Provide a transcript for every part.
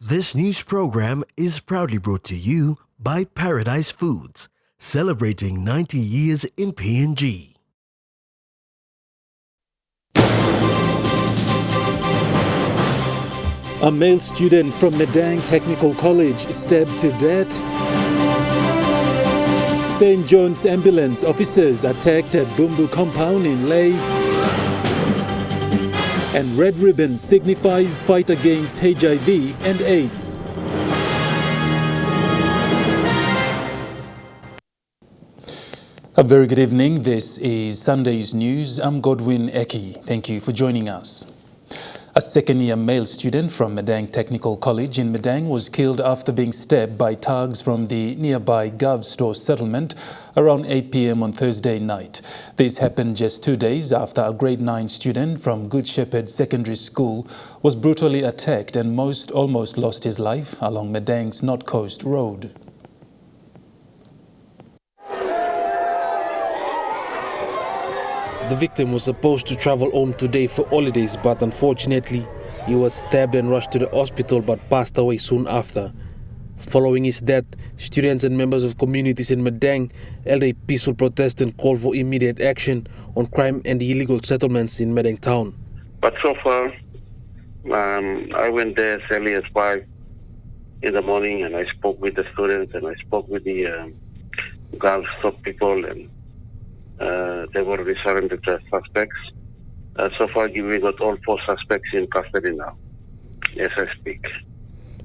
This news program is proudly brought to you by Paradise Foods, celebrating 90 years in PNG. A male student from Medang Technical College stabbed to death. St. John's ambulance officers attacked at Bumbu compound in Leh. And red ribbon signifies fight against HIV and AIDS. A very good evening. This is Sunday's News. I'm Godwin Eki. Thank you for joining us. A second-year male student from Medang Technical College in Medang was killed after being stabbed by thugs from the nearby Gov Store settlement around 8 p.m. on Thursday night. This happened just 2 days after a grade 9 student from Good Shepherd Secondary School was brutally attacked and almost lost his life along Medang's North Coast Road. The victim was supposed to travel home today for holidays, but unfortunately, he was stabbed and rushed to the hospital but passed away soon after. Following his death, students and members of communities in Medang held a peaceful protest and called for immediate action on crime and the illegal settlements in Medang town. But so far, I went there as early as 5 in the morning and I spoke with the students and I spoke with the Gulf Stop people, and they've already surrendered the suspects. So far, we got all 4 suspects in custody now, as I speak.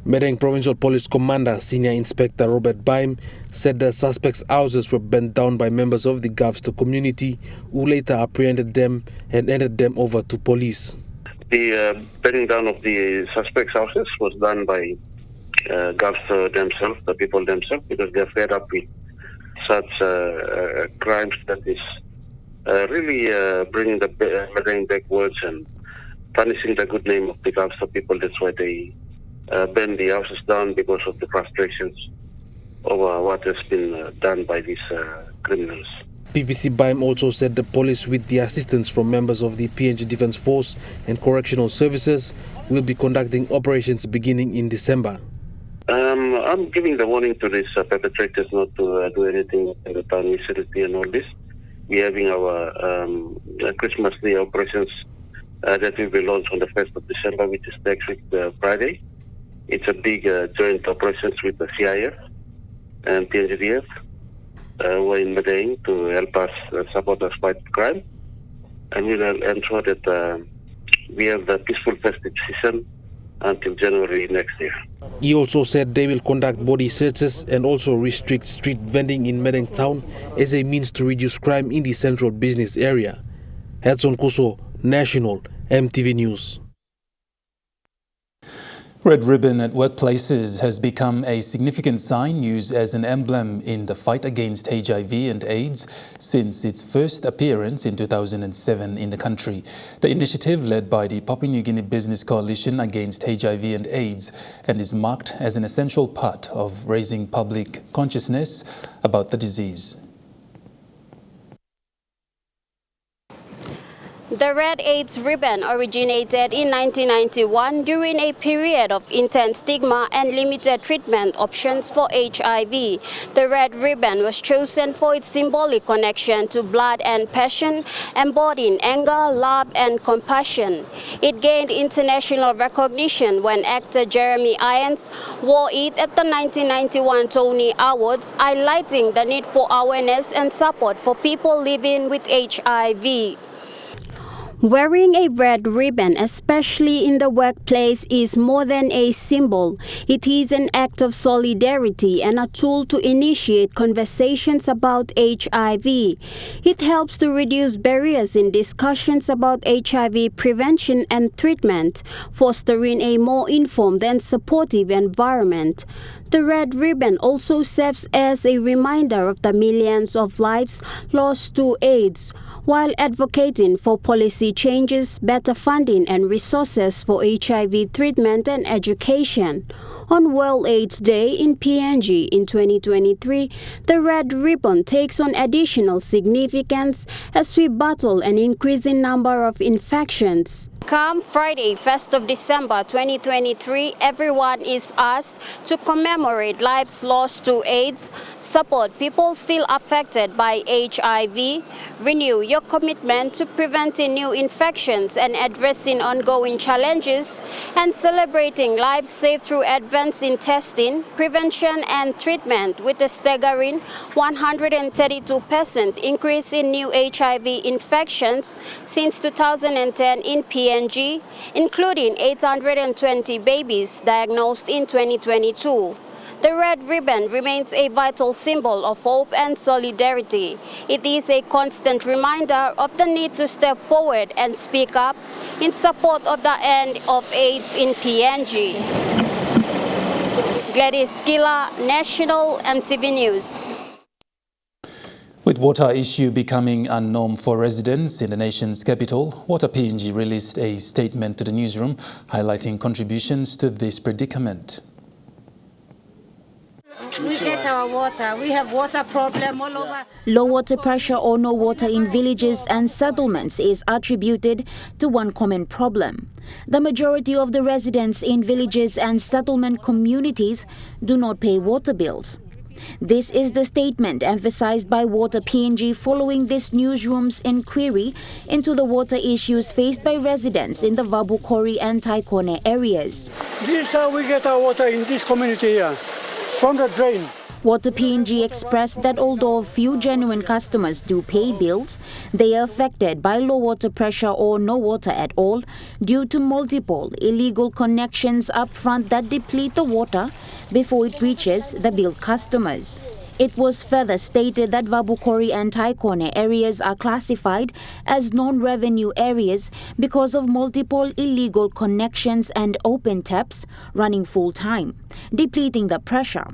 Medang Provincial Police Commander Senior Inspector Robert Baim said the suspects' houses were burnt down by members of the Gavsto community, who later apprehended them and handed them over to police. The burning down of the suspects' houses was done by Gavsto themselves, the people themselves, because they're fed up with such crimes that is really bringing the Medang backwards and punishing the good name of the Gavsto people. That's why they burn the houses down, because of the frustrations over what has been done by these criminals. PPC Baim also said the police, with the assistance from members of the PNG Defence Force and Correctional Services, will be conducting operations beginning in December. I'm giving the warning to these perpetrators not to do anything in the town vicinity and all this. We're having our Christmas Day operations that will be launched on the 1st of December, which is next week, Friday. It's a big joint operations with the CIF and PNGDF. We're in Medang to help us support us fight crime, and we will ensure that we have the peaceful festive season until January next year. He also said they will conduct body searches and also restrict street vending in Medang town as a means to reduce crime in the central business area. Edson Kuso, National, Emtv News. Red ribbon at workplaces has become a significant sign used as an emblem in the fight against HIV and AIDS since its first appearance in 2007 in the country. The initiative, led by the Papua New Guinea Business Coalition Against HIV and AIDS, and is marked as an essential part of raising public consciousness about the disease. The Red AIDS ribbon originated in 1991 during a period of intense stigma and limited treatment options for HIV. The red ribbon was chosen for its symbolic connection to blood and passion, embodying anger, love, and compassion. It gained international recognition when actor Jeremy Irons wore it at the 1991 Tony Awards, highlighting the need for awareness and support for people living with HIV. Wearing a red ribbon, especially in the workplace, is more than a symbol. It is an act of solidarity and a tool to initiate conversations about HIV. It helps to reduce barriers in discussions about HIV prevention and treatment, fostering a more informed and supportive environment. The red ribbon also serves as a reminder of the millions of lives lost to AIDS. while advocating for policy changes, better funding and resources for HIV treatment and education. On World AIDS Day in PNG in 2023, the Red Ribbon takes on additional significance as we battle an increasing number of infections. Come Friday, 1st of December 2023, everyone is asked to commemorate lives lost to AIDS, support people still affected by HIV, renew your commitment to preventing new infections and addressing ongoing challenges, and celebrating lives saved through advance in testing, prevention and treatment with a staggering 132% increase in new HIV infections since 2010 in PNG, including 820 babies diagnosed in 2022. The Red Ribbon remains a vital symbol of hope and solidarity. It is a constant reminder of the need to step forward and speak up in support of the end of AIDS in PNG. Gladys Gila, National Emtv News. With water issue becoming a norm for residents in the nation's capital, Water PNG released a statement to the newsroom highlighting contributions to this predicament. We get our water. We have water problem all over. Low water pressure or no water in villages and settlements is attributed to one common problem. The majority of the residents in villages and settlement communities do not pay water bills. This is the statement emphasized by Water PNG following this newsroom's inquiry into the water issues faced by residents in the Vabukori and Taikone areas. This is how we get our water in this community here, from the drain. Water PNG expressed that although few genuine customers do pay bills, they are affected by low water pressure or no water at all due to multiple illegal connections upfront that deplete the water before it reaches the billed customers. It was further stated that Vabukori and Taikone areas are classified as non-revenue areas because of multiple illegal connections and open taps running full-time, depleting the pressure.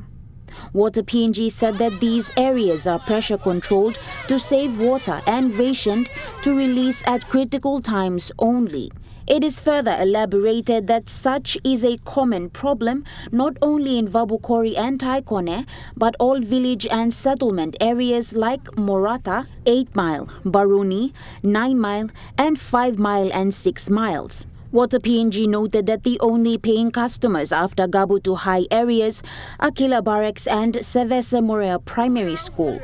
Water PNG said that these areas are pressure controlled to save water and rationed to release at critical times only. It is further elaborated that such is a common problem not only in Vabukori and Taikone, but all village and settlement areas like Morata, 8 Mile, Baruni, 9 Mile, and 5 Mile and 6 miles. Water PNG noted that the only paying customers after Gabutu High areas are Kila Barracks and Sevesa Morea Primary School.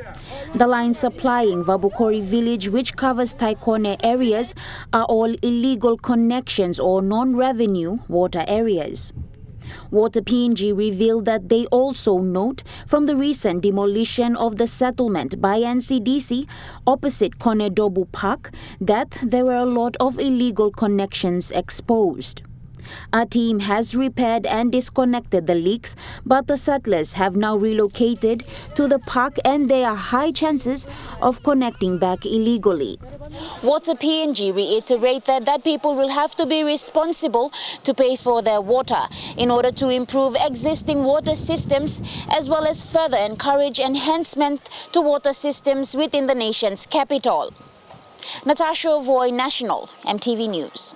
The line supplying Vabukori village, which covers Taikone areas, are all illegal connections or non-revenue water areas. Water PNG revealed that they also note from the recent demolition of the settlement by NCDC opposite Konedobu Park that there were a lot of illegal connections exposed. Our team has repaired and disconnected the leaks, but the settlers have now relocated to the park and there are high chances of connecting back illegally. Water PNG reiterated that people will have to be responsible to pay for their water in order to improve existing water systems as well as further encourage enhancement to water systems within the nation's capital. Natasha Voy, National, MTV News.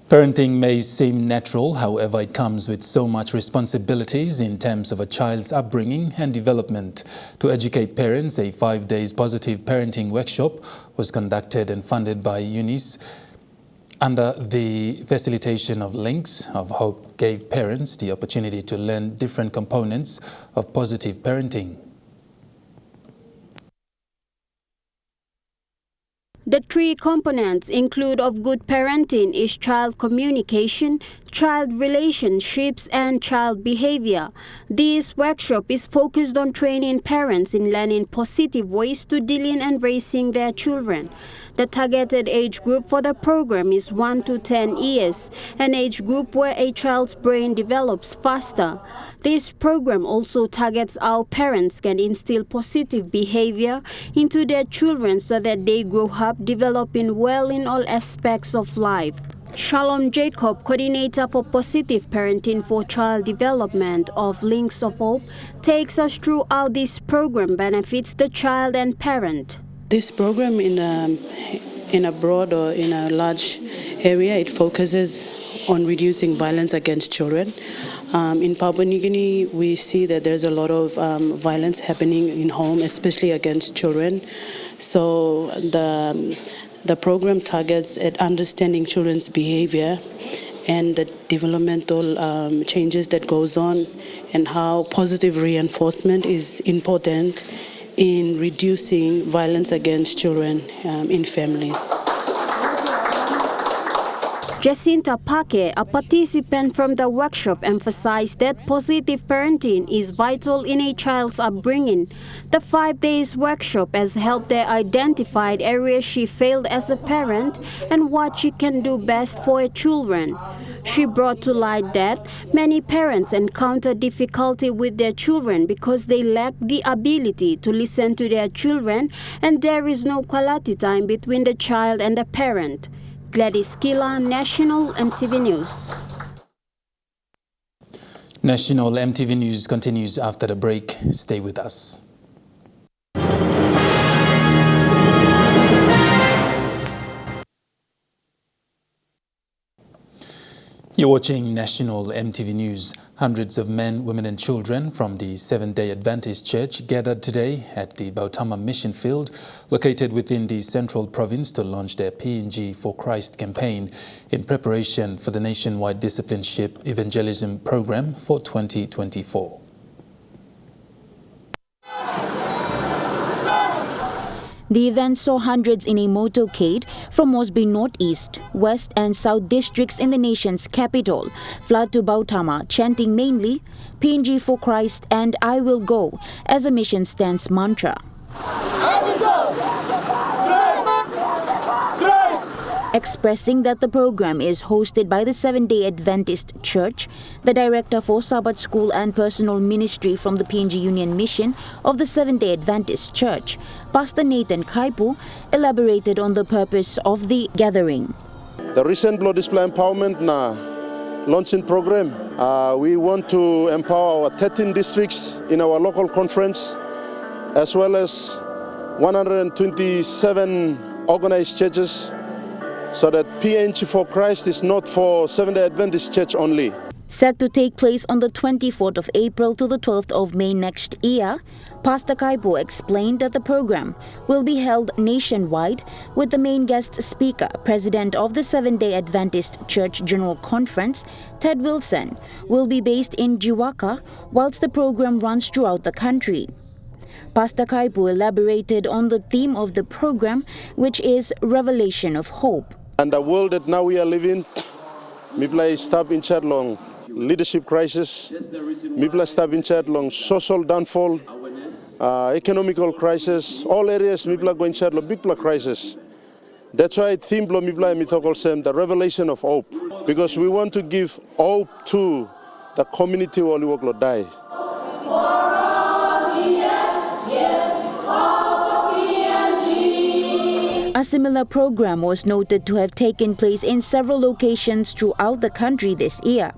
Parenting may seem natural, however, it comes with so much responsibilities in terms of a child's upbringing and development. To educate parents, a 5-day positive parenting workshop was conducted and funded by UNICE under the facilitation of Links of Hope gave parents the opportunity to learn different components of positive parenting. The 3 components include of good parenting is child communication, child relationships, and child behavior. This workshop is focused on training parents in learning positive ways to deal in and raising their children. The targeted age group for the program is 1 to 10 years, an age group where a child's brain develops faster. This program also targets how parents can instill positive behavior into their children so that they grow up developing well in all aspects of life. Shalom Jacob, coordinator for positive parenting for child development of Links of Hope, takes us through how this program benefits the child and parent. This program in a broad or in a large area, it focuses on reducing violence against children. In Papua New Guinea, we see that there's a lot of violence happening in home, especially against children. So the program targets at understanding children's behavior and the developmental changes that goes on, and how positive reinforcement is important in reducing violence against children in families. Jacinta Pake, a participant from the workshop, emphasized that positive parenting is vital in a child's upbringing. The 5 days workshop has helped her identify areas she failed as a parent and what she can do best for her children. She brought to light that many parents encounter difficulty with their children because they lack the ability to listen to their children, and there is no quality time between the child and the parent. Gladys Kila, National Emtv News. National Emtv News continues after the break. Stay with us. You're watching National Emtv News. Hundreds of men, women and children from the Seventh-day Adventist Church gathered today at the Bautama Mission Field, located within the Central Province, to launch their PNG for Christ campaign in preparation for the nationwide discipleship evangelism program for 2024. The event saw hundreds in a motorcade from Mosby Northeast, West and South districts in the nation's capital flood to Bautama, chanting mainly PNG for Christ and I Will Go as a mission stance mantra. I will go! Expressing that the program is hosted by the Seventh-day Adventist Church, the director for Sabbath School and Personal Ministry from the PNG Union Mission of the Seventh-day Adventist Church, Pastor Nathan Kaipu, elaborated on the purpose of the gathering. The recent Blood Display Empowerment launching program, we want to empower our 13 districts in our local conference, as well as 127 organized churches, so that PNG for Christ is not for Seventh-day Adventist Church only. Set to take place on the 24th of April to the 12th of May next year, Pastor Kaipo explained that the program will be held nationwide, with the main guest speaker, President of the Seventh-day Adventist Church General Conference, Ted Wilson, will be based in Jiwaka, whilst the program runs throughout the country. Pastor Kaipo elaborated on the theme of the program, which is Revelation of Hope. And the world that now we are living, people are stuck in chat long leadership crisis, people are stuck in chat long social downfall, economical crisis, all areas people are going chat long big crisis. That's why theme people are the revelation of hope, because we want to give hope to the community who will work die. A similar program was noted to have taken place in several locations throughout the country this year.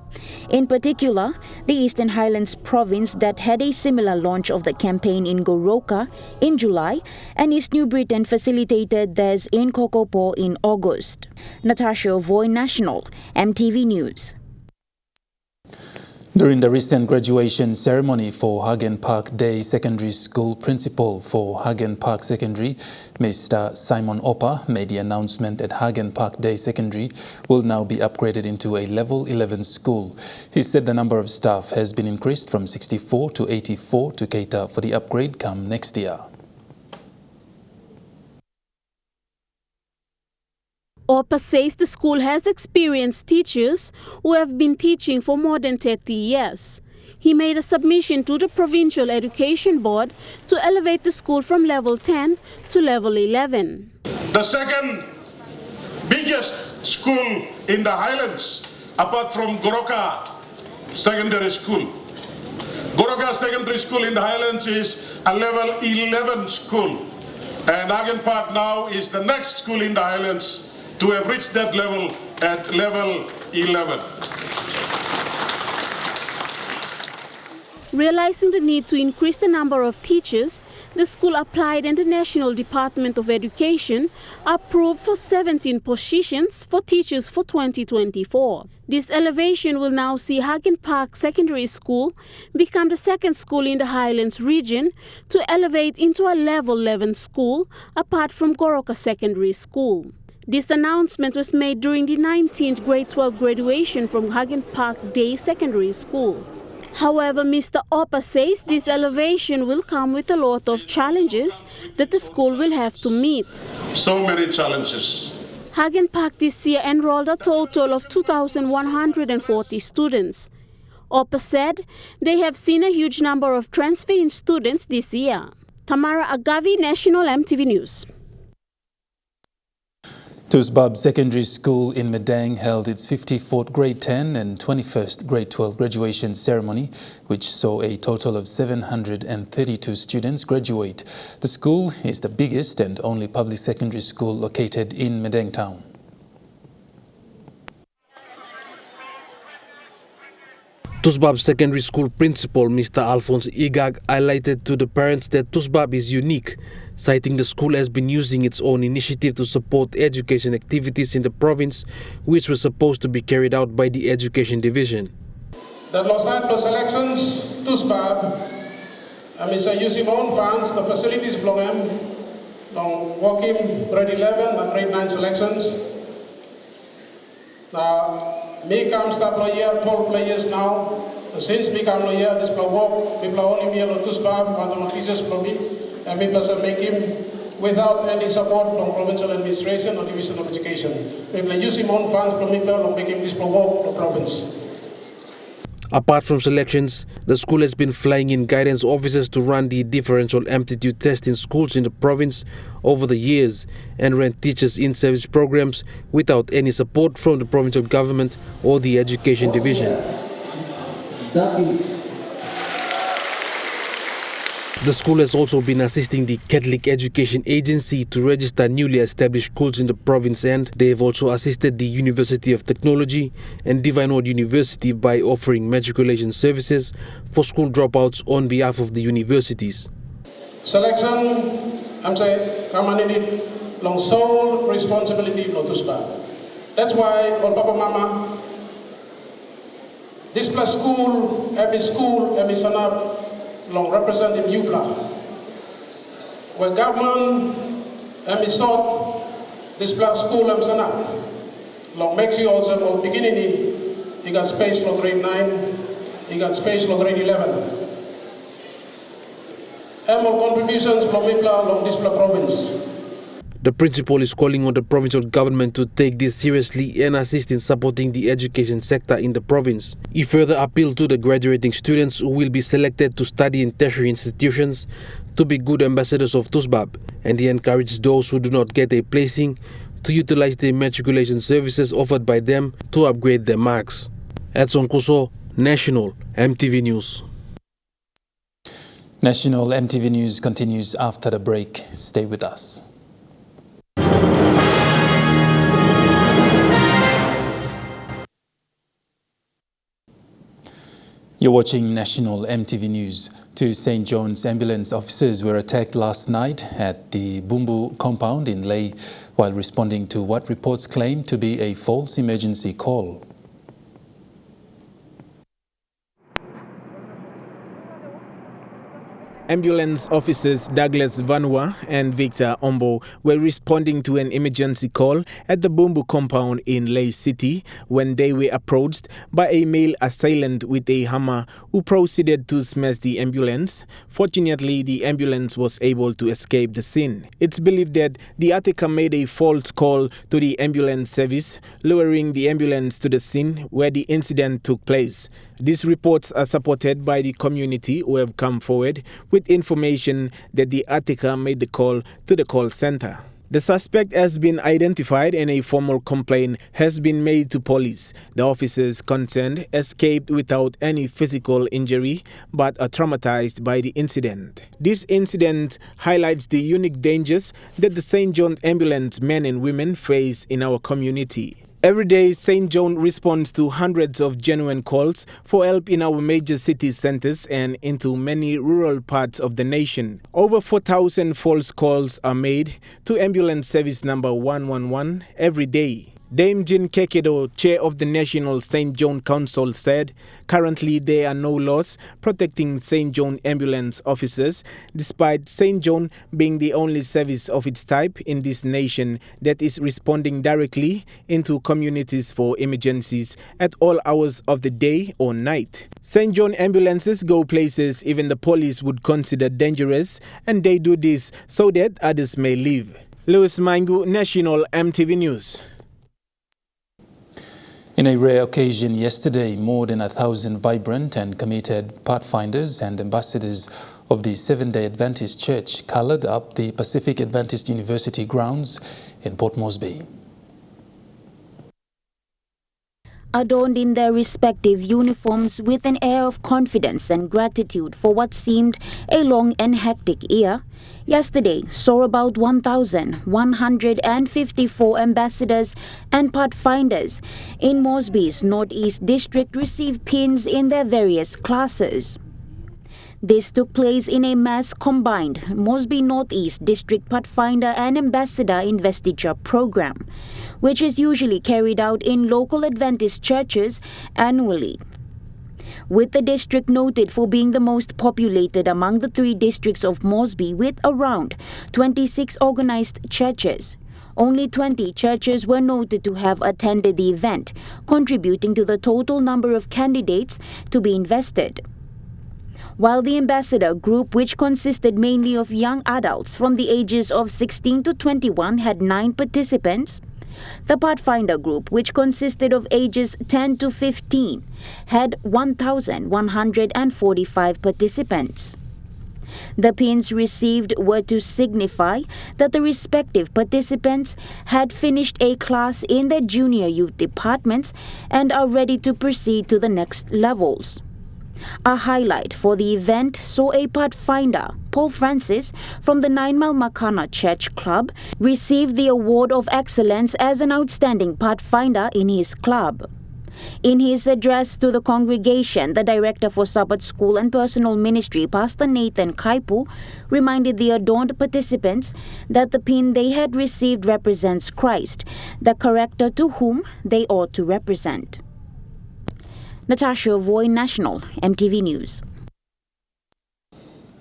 In particular, the Eastern Highlands province that had a similar launch of the campaign in Goroka in July, and East New Britain facilitated theirs in Kokopo in August. Natasha Voy, National, Emtv News. During the recent graduation ceremony for Hagen Park Day Secondary School, Principal for Hagen Park Secondary, Mr. Simon Opa, made the announcement that Hagen Park Day Secondary will now be upgraded into a Level 11 school. He said the number of staff has been increased from 64 to 84 to cater for the upgrade come next year. Opa says the school has experienced teachers who have been teaching for more than 30 years. He made a submission to the Provincial Education Board to elevate the school from level 10 to level 11. The second biggest school in the Highlands, apart from Goroka Secondary School. Goroka Secondary School in the Highlands is a level 11 school. And Hagen Park now is the next school in the Highlands to have reached that level at level 11. Realizing the need to increase the number of teachers, the school applied and the National Department of Education approved for 17 positions for teachers for 2024. This elevation will now see Hagen Park Secondary School become the second school in the Highlands region to elevate into a level 11 school apart from Goroka Secondary School. This announcement was made during the 19th grade 12 graduation from Hagen Park Day Secondary School. However, Mr. Oppa says this elevation will come with a lot of challenges that the school will have to meet. So many challenges. Hagen Park this year enrolled a total of 2,140 students. Oppa said they have seen a huge number of transferring students this year. Tamara Agavi, National Emtv News. Tusbab Secondary School in Medang held its 54th grade 10 and 21st grade 12 graduation ceremony, which saw a total of 732 students graduate. The school is the biggest and only public secondary school located in Medang town. Tusbab Secondary School Principal Mr. Alphonse Igag highlighted to the parents that Tusbab is unique, citing the school has been using its own initiative to support education activities in the province, which was supposed to be carried out by the Education Division. The Los Angeles elections, Tusbab, Mr. using own funds, the facilities program, working grade 11 and grade 9 selections. Now, me comes the player, 12 players now. Since me come here, this will work. People only me on Tusbab, and the teachers from me, and people make him without any support from provincial administration or division of education. People using own funds from people and making this will work the province. Apart from selections, the school has been flying in guidance officers to run the differential aptitude test in schools in the province over the years and ran teachers in service programs without any support from the provincial government or the Education Division. The school has also been assisting the Catholic Education Agency to register newly established schools in the province, and they have also assisted the University of Technology and Divine Word University by offering matriculation services for school dropouts on behalf of the universities. Selection, I'm saying, come in long sole responsibility of Tusbab. That's why, all Papa Mama, this plus school, every sanab, long representing UPLA. Where government and sought this black school and sana. Long makes you also from beginning, you got space for grade 9, you got space for grade 11. And more contributions from UPLA along this province. The principal is calling on the provincial government to take this seriously and assist in supporting the education sector in the province. He further appealed to the graduating students who will be selected to study in tertiary institutions to be good ambassadors of Tusbab, and he encouraged those who do not get a placing to utilize the matriculation services offered by them to upgrade their marks. Edson Kuso, National Emtv News. National Emtv News continues after the break. Stay with us. You're watching National Emtv News. Two St. John's ambulance officers were attacked last night at the Bumbu compound in Leh while responding to what reports claim to be a false emergency call. Ambulance officers Douglas Vanua and Victor Ombo were responding to an emergency call at the Bumbu compound in Leh City when they were approached by a male assailant with a hammer who proceeded to smash the ambulance. Fortunately, the ambulance was able to escape the scene. It's believed that the attacker made a false call to the ambulance service, luring the ambulance to the scene where the incident took place. These reports are supported by the community who have come forward with information that the attacker made the call to the call center. The suspect has been identified and a formal complaint has been made to police. The officers concerned escaped without any physical injury but are traumatized by the incident. This incident highlights the unique dangers that the St. John ambulance men and women face in our community. Every day, St. John responds to hundreds of genuine calls for help in our major city centres and into many rural parts of the nation. Over 4,000 false calls are made to ambulance service number 111 every day. Dame Jean Kekedo, chair of the National St. John Council, said currently there are no laws protecting St. John ambulance officers, despite St. John being the only service of its type in this nation that is responding directly into communities for emergencies at all hours of the day or night. St. John ambulances go places even the police would consider dangerous, and they do this so that others may live. Louis Maingu, National Emtv News. In a rare occasion yesterday, more than 1,000 vibrant and committed pathfinders and ambassadors of the Seventh-day Adventist Church coloured up the Pacific Adventist University grounds in Port Moresby. Adorned in their respective uniforms with an air of confidence and gratitude for what seemed a long and hectic year, yesterday saw about 1,154 ambassadors and pathfinders in Moresby's Northeast District receive pins in their various classes. This took place in a mass combined Moresby Northeast District Pathfinder and Ambassador Investiture program, which is usually carried out in local Adventist churches annually. With the district noted for being the most populated among the 3 districts of Moresby with around 26 organized churches, only 20 churches were noted to have attended the event, contributing to the total number of candidates to be invested. While the ambassador group, which consisted mainly of young adults from the ages of 16 to 21, had 9 participants, the Pathfinder group, which consisted of ages 10 to 15, had 1,145 participants. The pins received were to signify that the respective participants had finished a class in their junior youth departments and are ready to proceed to the next levels. A highlight for the event saw a pathfinder, Paul Francis, from the 9 Mile Makana Church Club, receive the Award of Excellence as an outstanding pathfinder in his club. In his address to the congregation, the Director for Sabbath School and Personal Ministry, Pastor Nathan Kaipu, reminded the adorned participants that the pin they had received represents Christ, the character to whom they ought to represent. Natasha Voy, National Emtv News.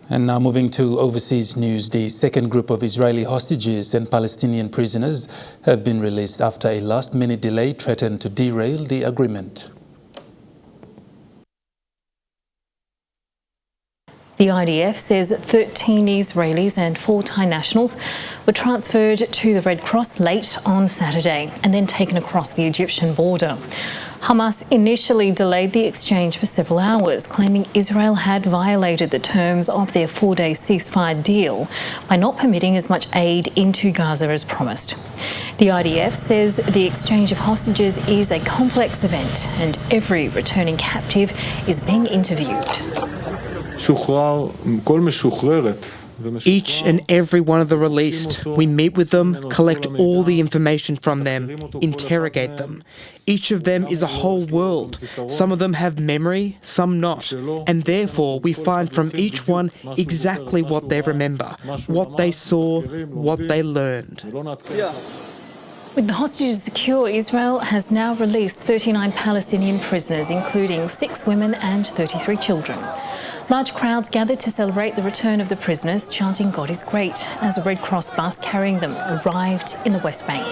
And now moving to overseas news, the second group of Israeli hostages and Palestinian prisoners have been released after a last-minute delay threatened to derail the agreement. The IDF says 13 Israelis and 4 Thai nationals were transferred to the Red Cross late on Saturday and then taken across the Egyptian border. Hamas initially delayed the exchange for several hours, claiming Israel had violated the terms of their 4-day ceasefire deal by not permitting as much aid into Gaza as promised. The IDF says the exchange of hostages is a complex event and every returning captive is being interviewed. Each and every one of the released, we meet with them, collect all the information from them, interrogate them. Each of them is a whole world. Some of them have memory, some not, and therefore we find from each one exactly what they remember, what they saw, what they learned. With the hostages secure, Israel has now released 39 Palestinian prisoners, including 6 women and 33 children. Large crowds gathered to celebrate the return of the prisoners, chanting "God is great," as a Red Cross bus carrying them arrived in the West Bank.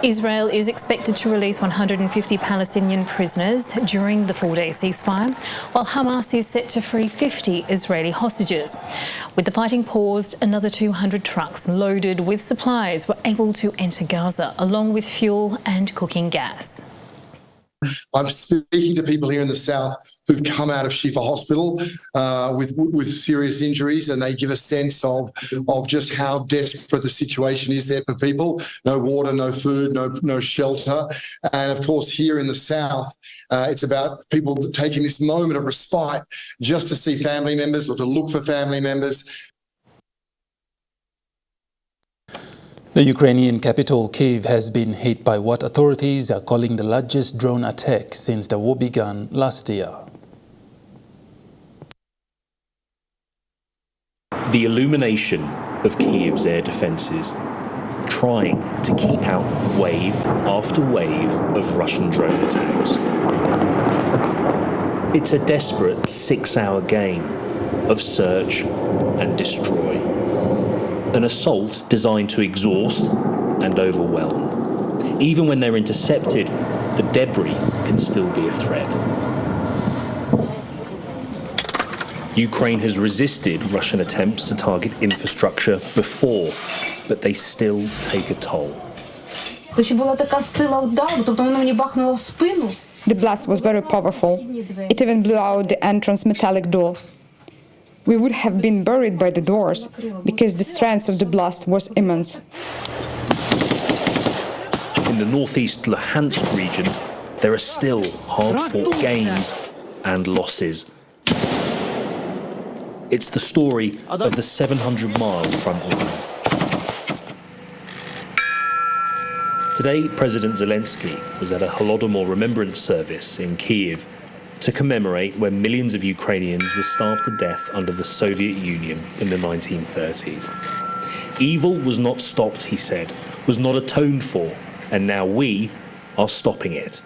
Israel is expected to release 150 Palestinian prisoners during the 4-day ceasefire, while Hamas is set to free 50 Israeli hostages. With the fighting paused, another 200 trucks loaded with supplies were able to enter Gaza, along with fuel and cooking gas. I'm speaking to people here in the south who've come out of Shifa Hospital with serious injuries, and they give a sense of just how desperate the situation is there for people. No water, no food, no shelter. And of course, here in the south, it's about people taking this moment of respite just to see family members or to look for family members. The Ukrainian capital, Kyiv, has been hit by what authorities are calling the largest drone attack since the war began last year. The illumination of Kyiv's air defences, trying to keep out wave after wave of Russian drone attacks. It's a desperate 6-hour game of search and destroy. An assault designed to exhaust and overwhelm. Even when they're intercepted, the debris can still be a threat. Ukraine has resisted Russian attempts to target infrastructure before, but they still take a toll. The blast was very powerful. It even blew out the entrance metallic door. We would have been buried by the doors because the strength of the blast was immense. In the northeast Luhansk region, there are still hard-fought gains and losses. It's the story of the 700-mile front line. Today, President Zelensky was at a Holodomor remembrance service in Kyiv to commemorate when millions of Ukrainians were starved to death under the Soviet Union in the 1930s. Evil was not stopped, he said, was not atoned for, and now we are stopping it.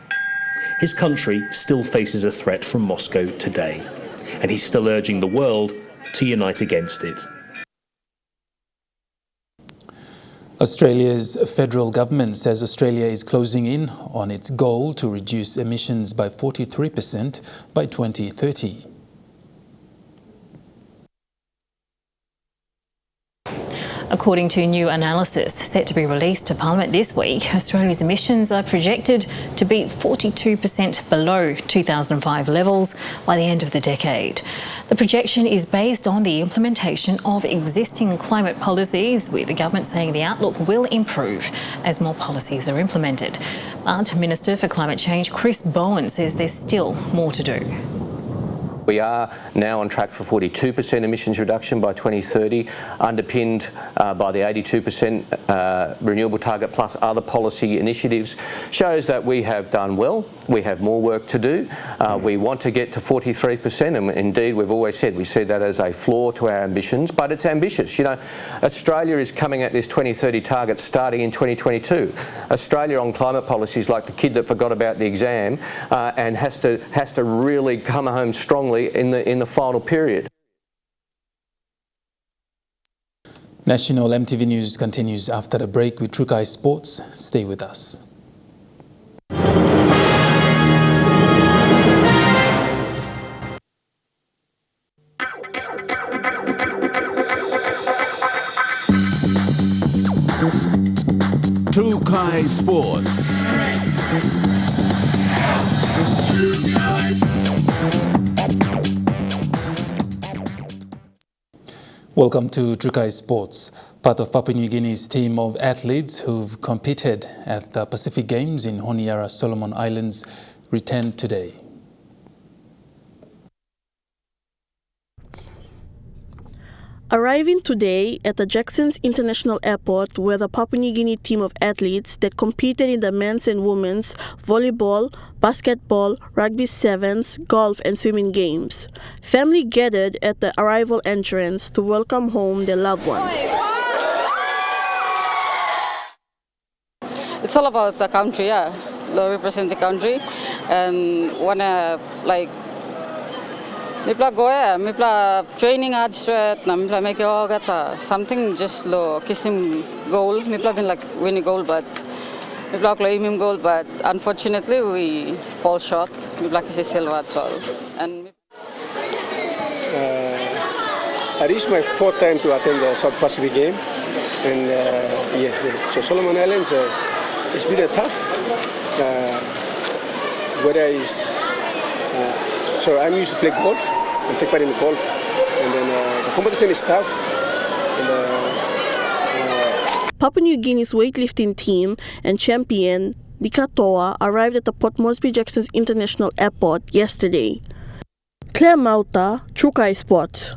His country still faces a threat from Moscow today, and he's still urging the world to unite against it. Australia's federal government says Australia is closing in on its goal to reduce emissions by 43% by 2030. According to new analysis set to be released to Parliament this week, Australia's emissions are projected to be 42% below 2005 levels by the end of the decade. The projection is based on the implementation of existing climate policies, with the government saying the outlook will improve as more policies are implemented. But Minister for Climate Change Chris Bowen says there's still more to do. We are now on track for 42% emissions reduction by 2030, underpinned by the 82% renewable target plus other policy initiatives. Shows that we have done well. We have more work to do. We want to get to 43%, and indeed we've always said we see that as a flaw to our ambitions, but it's ambitious. You know, Australia is coming at this 2030 target starting in 2022. Australia on climate policies like the kid that forgot about the exam and has to really come home strongly in the final period. National Emtv News continues after the break with Trukai Sports. Stay with us. Trukai Sports. Welcome to Trukai Sports. Part of Papua New Guinea's team of athletes who've competed at the Pacific Games in Honiara, Solomon Islands, returned today. Arriving today at the Jackson's International Airport were the Papua New Guinea team of athletes that competed in the men's and women's volleyball, basketball, rugby sevens, golf and swimming games. Family gathered at the arrival entrance to welcome home their loved ones. It's all about the country, yeah. Represent the country and wanna like Mipla goya, mipla training hard straight, na mipla make something just low kissing goal. Mipla been like winning goal, but mipla claiming goal, but unfortunately we fall short. Mipla kiss silver at all. And this is my fourth time to attend the South Pacific game, and so Solomon Islands, it's been a tough. Weather is. So I'm used to play golf and take part in golf, and then the competition is tough. Papua New Guinea's weightlifting team and champion Dika Toa arrived at the Port Moresby Jackson's International Airport yesterday. Claire Mauta, Trukai Sports.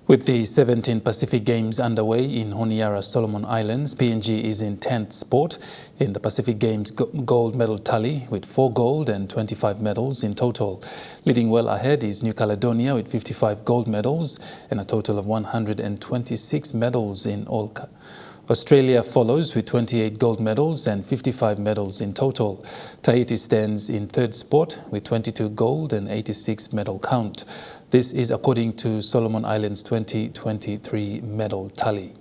With the 17 Pacific Games underway in Honiara, Solomon Islands, PNG is in 10th spot in the Pacific Games gold medal tally with 4 gold and 25 medals in total. Leading well ahead is New Caledonia with 55 gold medals and a total of 126 medals in all. Australia follows with 28 gold medals and 55 medals in total. Tahiti stands in 3rd spot with 22 gold and 86 medal count. This is according to Solomon Islands 2023 medal tally.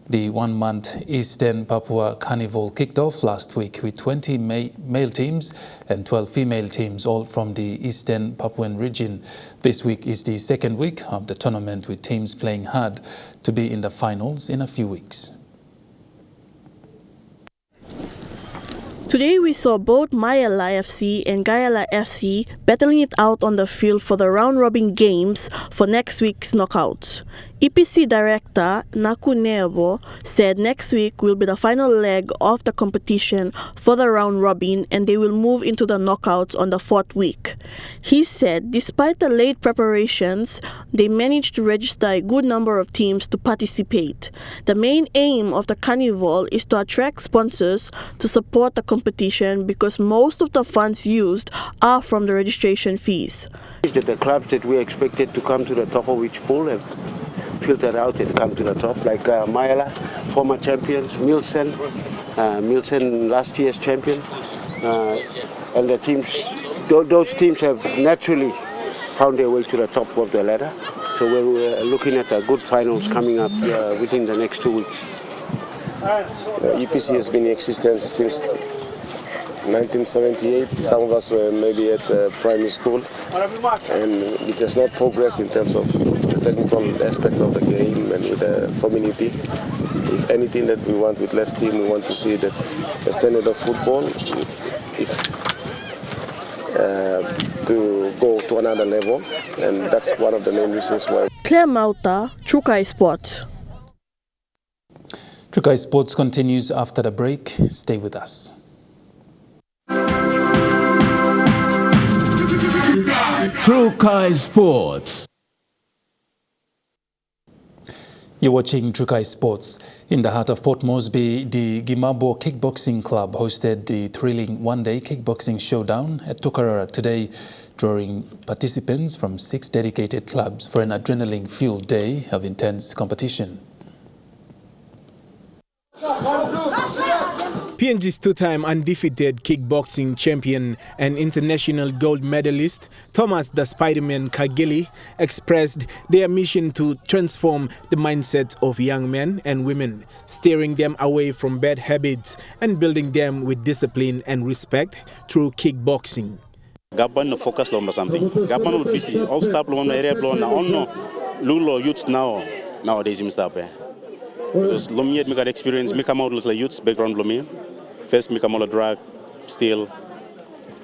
The one-month Eastern Papua Carnival kicked off last week with 20 male teams and 12 female teams, all from the Eastern Papuan region. This week is the second week of the tournament, with teams playing hard to be in the finals in a few weeks. Today we saw both Mayala FC and Gayala FC battling it out on the field for the round-robin games for next week's knockouts. EPC Director Naku Neabo said next week will be the final leg of the competition for the round-robin and they will move into the knockouts on the 4th week. He said despite the late preparations, they managed to register a good number of teams to participate. The main aim of the carnival is to attract sponsors to support the competition because most of the funds used are from the registration fees. The clubs that we expected to come to the top of each pool have filtered out and come to the top, like Mayala, former champions, Milsen last year's champion, and the teams, those teams have naturally found their way to the top of the ladder. So we're looking at a good finals coming up within the next 2 weeks. EPC has been in existence since 1978. Some of us were maybe at primary school, and it has not progressed in terms of the technical aspect of the game and with the community. If anything that we want with less team, we want to see that the standard of football to go to another level, and that's one of the main reasons why. Claire Mauta, Trukai Sports. Trukai Sports continues after the break. Stay with us. Trukai Sports. You're watching Trukai Sports. In the heart of Port Moresby, the Gimabo Kickboxing Club hosted the thrilling one-day kickboxing showdown at Tukarara today, drawing participants from 6 dedicated clubs for an adrenaline-fueled day of intense competition. PNG's 2-time undefeated kickboxing champion and international gold medalist Thomas the Spiderman Kagili expressed their mission to transform the mindsets of young men and women, steering them away from bad habits and building them with discipline and respect through kickboxing. Gaban focus on something. Gaban will busy. All stop on area blown. No, lulo youths nowadays him stop. Because Lomier me got experience. Me come out with like youths background Lomier. First me come out of drug, still.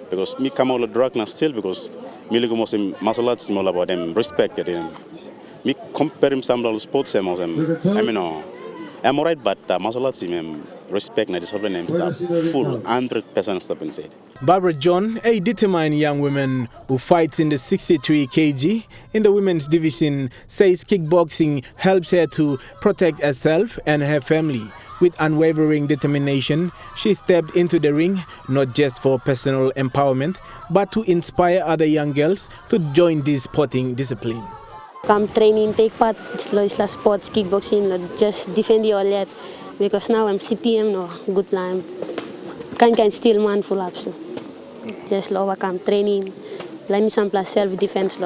Because me come out of drug now still because me look most martial arts all about them respected them. Me compare him some sports them. I mean I'm alright, but martial arts him respect na discipline him stuff full 100% stuff inside. Barbara John, a determined young woman who fights in the 63 kg in the women's division, says kickboxing helps her to protect herself and her family. With unwavering determination, she stepped into the ring not just for personal empowerment, but to inspire other young girls to join this sporting discipline. Come training, take part in sports, kickboxing, just defend your led. Because now I'm CTM, no good plan. Can't still man full up. So just overcome training, let me some plus self-defense.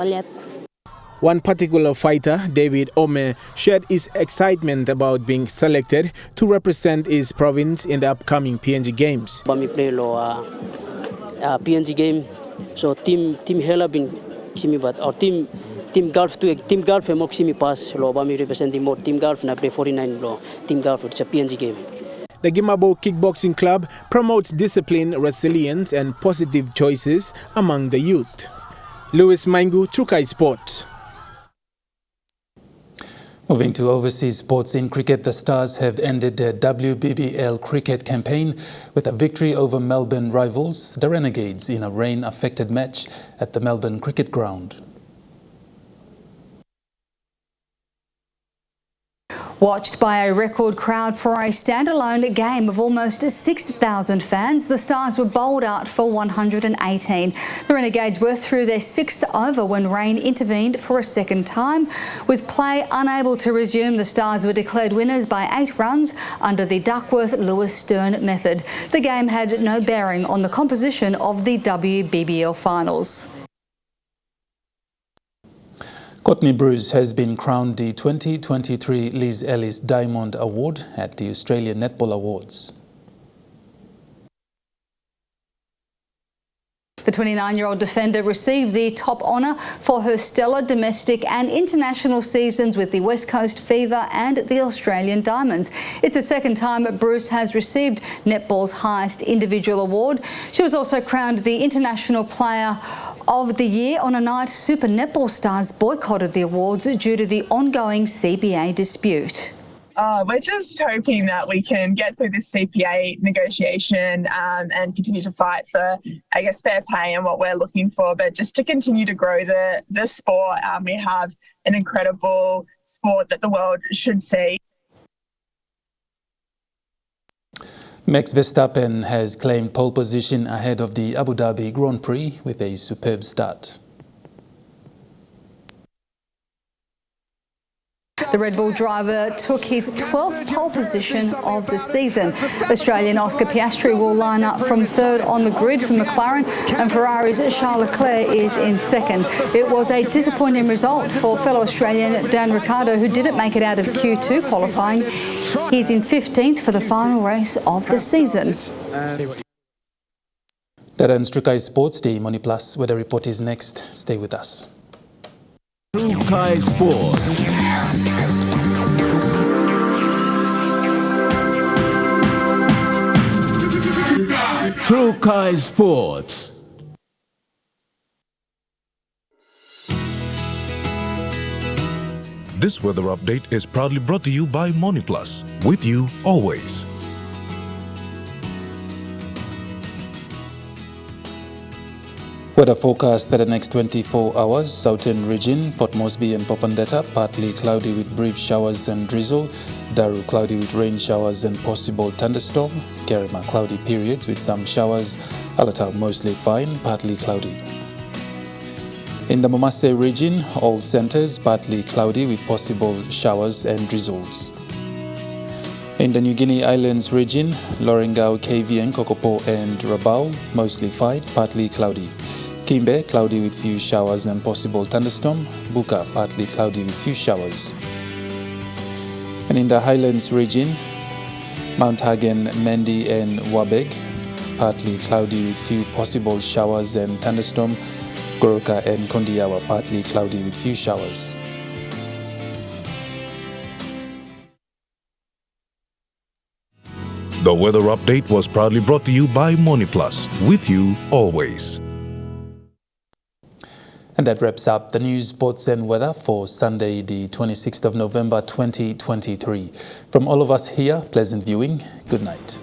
One particular fighter, David Ome, shared his excitement about being selected to represent his province in the upcoming PNG Games. We play PNG game, so team hela been simi but our team golf mo simi pass lo ba mi representing more team golf na play 49 lo team golf it's a PNG game. The Gimabo Kickboxing Club promotes discipline, resilience and positive choices among the youth. Louis Maingu, Trukai Sports. Moving to overseas sports in cricket, the Stars have ended their WBBL cricket campaign with a victory over Melbourne rivals, the Renegades, in a rain-affected match at the Melbourne Cricket Ground. Watched by a record crowd for a standalone game of almost 6,000 fans, the Stars were bowled out for 118. The Renegades were through their sixth over when rain intervened for a second time. With play unable to resume, the Stars were declared winners by 8 runs under the Duckworth-Lewis-Stern method. The game had no bearing on the composition of the WBBL finals. Courtney Bruce has been crowned the 2023 Liz Ellis Diamond Award at the Australian Netball Awards. The 29-year-old defender received the top honour for her stellar domestic and international seasons with the West Coast Fever and the Australian Diamonds. It's the second time Bruce has received netball's highest individual award. She was also crowned the International Player of the Year on a night Super Netball Stars boycotted the awards due to the ongoing CBA dispute. We're just hoping that we can get through this CPA negotiation and continue to fight for, I guess, fair pay and what we're looking for, but just to continue to grow the sport. We have an incredible sport that the world should see. Max Verstappen has claimed pole position ahead of the Abu Dhabi Grand Prix with a superb start. The Red Bull driver took his 12th pole position of the season. Australian Oscar Piastri will line up from third on the grid for McLaren, and Ferrari's Charles Leclerc is in second. It was a disappointing result for fellow Australian Dan Ricciardo, who didn't make it out of Q2 qualifying. He's in 15th for the final race of the season. That ends Trukai Sports. The Money Plus weather report is next. Stay with us. Trukai Sports. Trukai Sports. This weather update is proudly brought to you by Money Plus, with you always. Weather forecast for the next 24 hours. Southern region, Port Moresby and Popondetta, partly cloudy with brief showers and drizzle. Daru, cloudy with rain showers and possible thunderstorm. Kerema, cloudy periods with some showers. Alatau, mostly fine, partly cloudy. In the Momase region, all centers partly cloudy with possible showers and drizzles. In the New Guinea Islands region, Lorengau, KVN, Kokopo and Rabaul, mostly fine, partly cloudy. Kimbe, cloudy with few showers and possible thunderstorm. Buka, partly cloudy with few showers. And in the Highlands region, Mount Hagen, Mendi and Wabeg, partly cloudy with few possible showers and thunderstorm. Goroka and Kondiawa, partly cloudy with few showers. The weather update was proudly brought to you by Money Plus, with you always. And that wraps up the news, sports and weather for Sunday, the 26th of November 2023. From all of us here, pleasant viewing. Good night.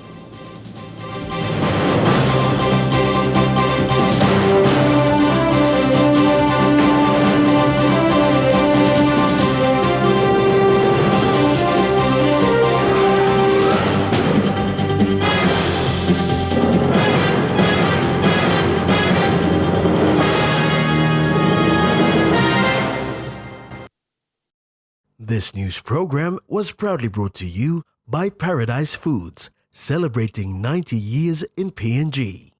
This news program was proudly brought to you by Paradise Foods, celebrating 90 years in PNG.